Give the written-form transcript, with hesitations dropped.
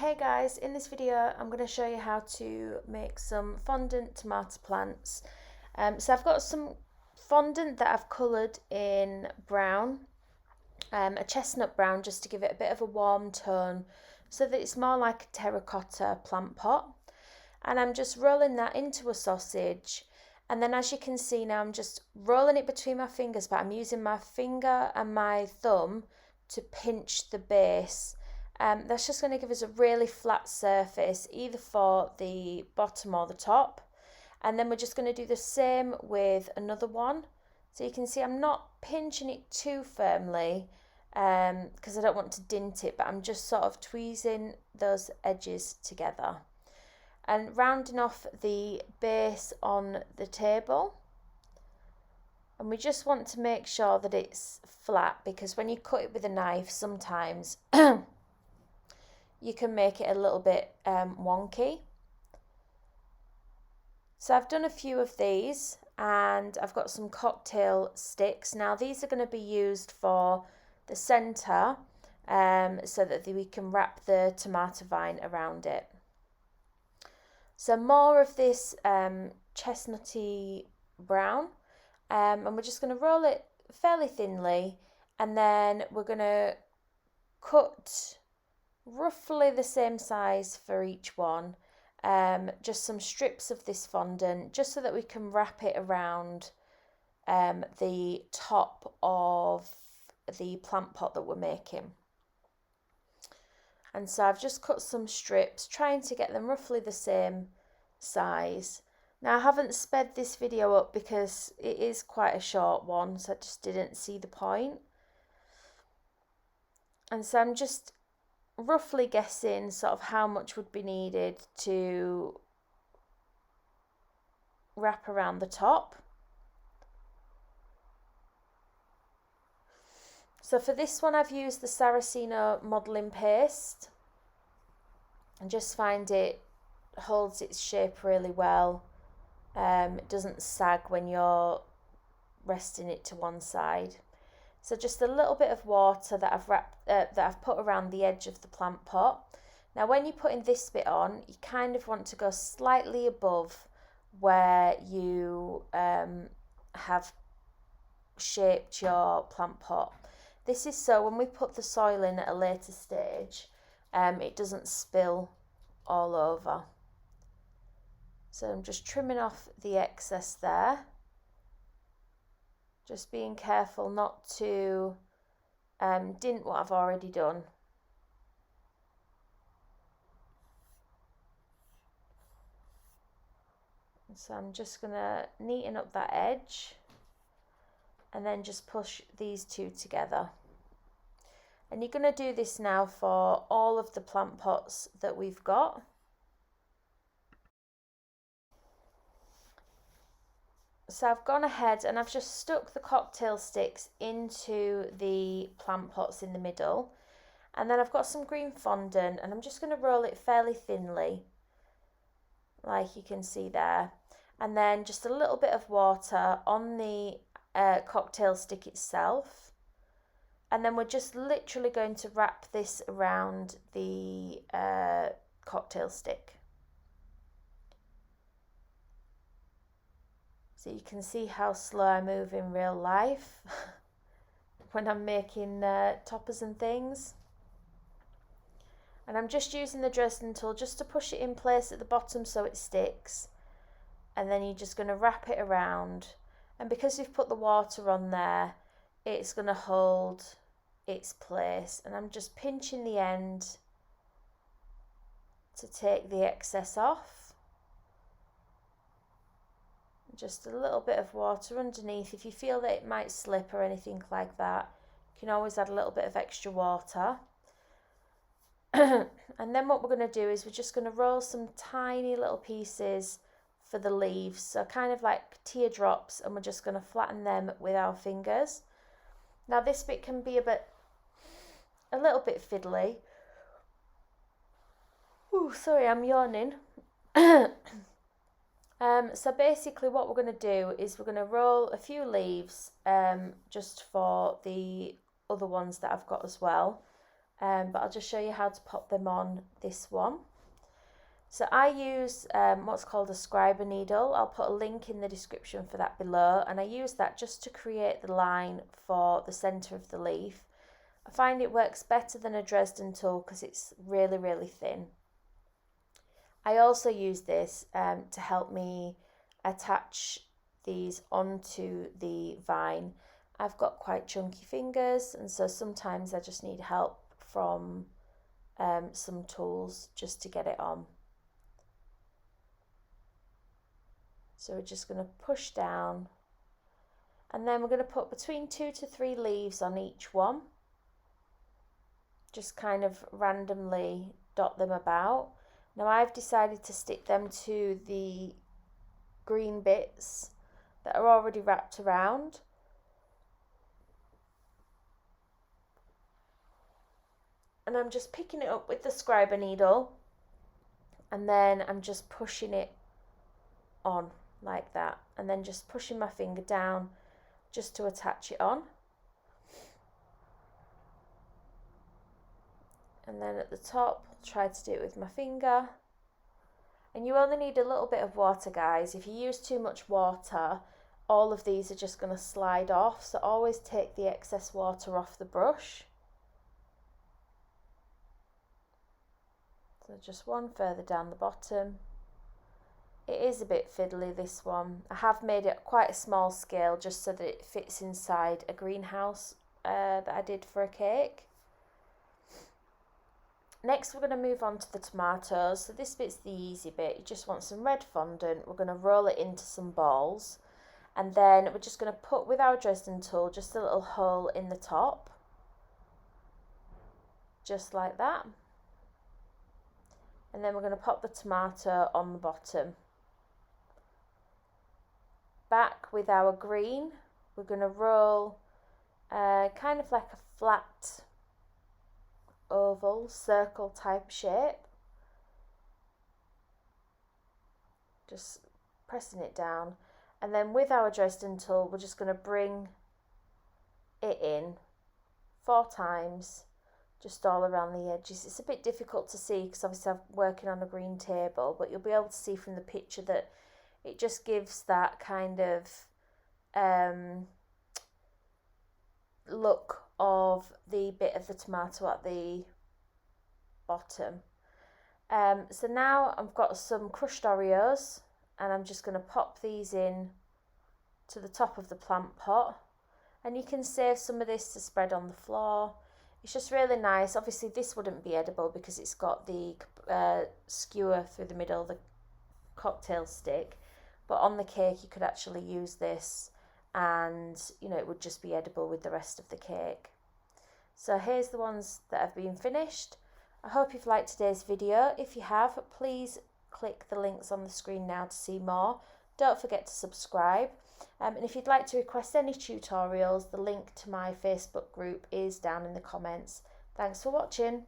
Hey guys, in this video I'm going to show you how to make some fondant tomato plants. So I've got some fondant that I've coloured in brown, a chestnut brown, just to give it a bit of a warm tone so that it's more like a terracotta plant pot. And I'm just rolling that into a sausage, and then as you can see now I'm just rolling it between my fingers, but I'm using my finger and my thumb to pinch the base. That's just going to give us a really flat surface either for the bottom or the top, and then we're just going to do the same with another one. So you can see I'm not pinching it too firmly because I don't want to dint it, but I'm just sort of tweezing those edges together and rounding off the base on the table. And we just want to make sure that it's flat, because when you cut it with a knife sometimes you can make it a little bit wonky. So I've done a few of these and I've got some cocktail sticks. Now these are going to be used for the centre so that we can wrap the tomato vine around it. So more of this chestnutty brown, and we're just going to roll it fairly thinly, and then we're going to cut roughly the same size for each one, just some strips of this fondant just so that we can wrap it around the top of the plant pot that we're making. And so I've just cut some strips, trying to get them roughly the same size. Now I haven't sped this video up because it is quite a short one, so I just didn't see the point. And so I'm just roughly guessing sort of how much would be needed to wrap around the top. So for this one I've used the Saraceno modelling paste, and just find it holds its shape really well. It doesn't sag when you're resting it to one side. So just a little bit of water that I've put around the edge of the plant pot. Now when you're putting this bit on, you kind of want to go slightly above where you have shaped your plant pot. This is so when we put the soil in at a later stage, it doesn't spill all over. So I'm just trimming off the excess there. Just being careful not to dint what I've already done. So I'm just going to neaten up that edge and then just push these two together. And you're going to do this now for all of the plant pots that we've got. So I've gone ahead and I've just stuck the cocktail sticks into the plant pots in the middle. And then I've got some green fondant and I'm just going to roll it fairly thinly, like you can see there. And then just a little bit of water on the cocktail stick itself. And then we're just literally going to wrap this around the cocktail stick. So you can see how slow I move in real life when I'm making toppers and things. And I'm just using the dressing tool just to push it in place at the bottom so it sticks. And then you're just going to wrap it around. And because we've put the water on there, it's going to hold its place. And I'm just pinching the end to take the excess off. Just a little bit of water underneath. If you feel that it might slip or anything like that, you can always add a little bit of extra water. And then what we're going to do is we're just going to roll some tiny little pieces for the leaves, so kind of like teardrops, and we're just going to flatten them with our fingers. Now this bit can be a little bit fiddly. Ooh, sorry, I'm yawning. So basically what we're going to do is we're going to roll a few leaves just for the other ones that I've got as well. but I'll just show you how to pop them on this one. So I use what's called a Scriber Needle. I'll put a link in the description for that below, and I use that just to create the line for the centre of the leaf. I find it works better than a Dresden tool because it's really, really thin. I also use this to help me attach these onto the vine. I've got quite chunky fingers, and so sometimes I just need help from some tools just to get it on. So we're just going to push down, and then we're going to put between 2 to 3 leaves on each one. Just kind of randomly dot them about. Now I've decided to stick them to the green bits that are already wrapped around. And I'm just picking it up with the Scriber Needle, and then I'm just pushing it on like that, and then just pushing my finger down just to attach it on. And then at the top, I'll try to do it with my finger. And you only need a little bit of water, guys. If you use too much water, all of these are just going to slide off, so always take the excess water off the brush. So just one further down the bottom. It is a bit fiddly, this one. I have made it quite a small scale just so that it fits inside a greenhouse that I did for a cake. Next, we're going to move on to the tomatoes. So this bit's the easy bit. You just want some red fondant. We're going to roll it into some balls. And then we're just going to put, with our Dresden tool, just a little hole in the top. Just like that. And then we're going to pop the tomato on the bottom. Back with our green, we're going to roll kind of like a flat oval circle type shape, just pressing it down, and then with our Dresden tool we're just going to bring it in 4 times, just all around the edges. It's a bit difficult to see because obviously I'm working on a green table, but you'll be able to see from the picture that it just gives that kind of look of the bit of the tomato at the bottom. So now I've got some crushed Oreos, and I'm just going to pop these in to the top of the plant pot, and you can save some of this to spread on the floor. It's just really nice. Obviously this wouldn't be edible because it's got the skewer through the middle, the cocktail stick, but on the cake you could actually use this, and you know, it would just be edible with the rest of the cake. So here's the ones that have been finished. I hope you've liked today's video. If you have, please click the links on the screen now to see more. Don't forget to subscribe. And if you'd like to request any tutorials, the link to my Facebook group is down in the comments. Thanks for watching.